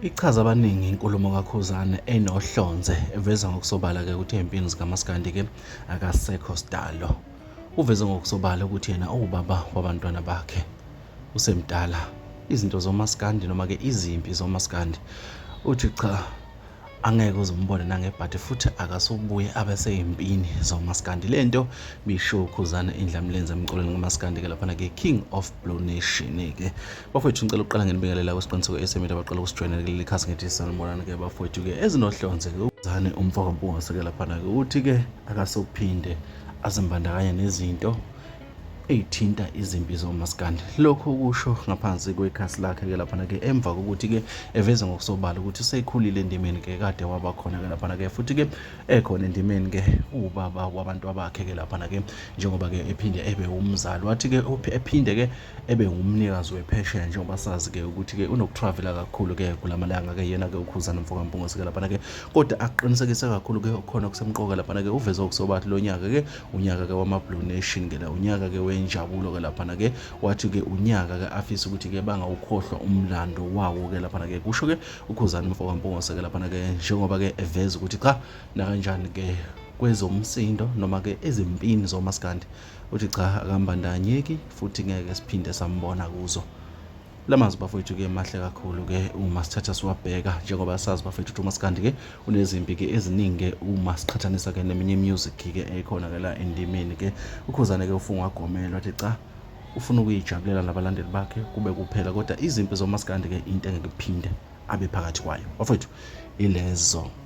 Ichaza abaningi inkulumo kaKhuzani enohlonze eveza ngokusobala ke ukuthi empini zikaMaskandi ke akasekho sidalo. Uveze ngokusobala ukuthi yena ubaba wabantwana bakhe. Usemdala. Izinto zoMaskandi noma ke izimpi zoMaskandi uthi cha angeke uzombona nangebhadi futhi akasubuye abe seyimpini zoMaskandi. Lento bisho uKhuzani indlamlenze emculweni kaMaskandi ke lapha ke King of Blue Nation ke. Bafowethu ngicela uqala ngenibingelela kwesiqiniseko esemida baqala ukusijoyina kuleli khasi ngithi sanibonana ke bafowethu ke ezinohlonze ke uKhuzani umfokampunga seke lapha ke uthi ke akasophinde azimbandakanye nezinto eyithinta izimpi zoMaskandi. Lokho kusho ngaphansi kwekhasi lakhe ke lapha ke emva kokuthi ke eveza ngokusobala ukuthi seyikhulile endimeni ke kade waba khona ke lapha ke futhi ke ekhona endimeni ke ubaba wabantu abakhe ke lapha ke njengoba ke ephinde ebe umzali wathi ke ephinde ke ebe ngumnikazi wephesheya njengoba sazi ke ukuthi ke unokutravela kakhulu ke kulamalanga ke yena ke uKhuzani umfokampunga sike lapha ke kodwa aqinisekise kakhulu ke khona kusemqoka lapha ke uveze ngokusobala lo nyaka ke unyaka ke wama Blue Nation ke la unyaka ke injabulo ke lapha ke wathi ke unyaka ke afisa ukuthi ke bangawukhohlwa umlando wawo ke lapha ke kusho ke uKhuzani umfokampunga seke lapha ke njengoba ke eveza ukuthi cha na kanjani ke kwezomsindo noma ke ezimpini zoMaskandi uthi cha akambandanyeki futhi ngeke siphinde sambona kuzo. Lamazwi bafowethu ke mahle kakhulu ke uma sithatha siwabheka njengoba sazi bafowethu ukuthi uMaskandi ke unezimpi ke eziningi uma siqhathanisa ke neminye music ke ekhona ke la endimeni ke uKhuzani ke ufunga wagomelwa wathi cha ufuna ukuyijabulela nabalandeli bakhe kube kuphela kodwa izimpi zoMaskandi ke into engeke iphinde abe phakathi kwayo bafowethu ilezo.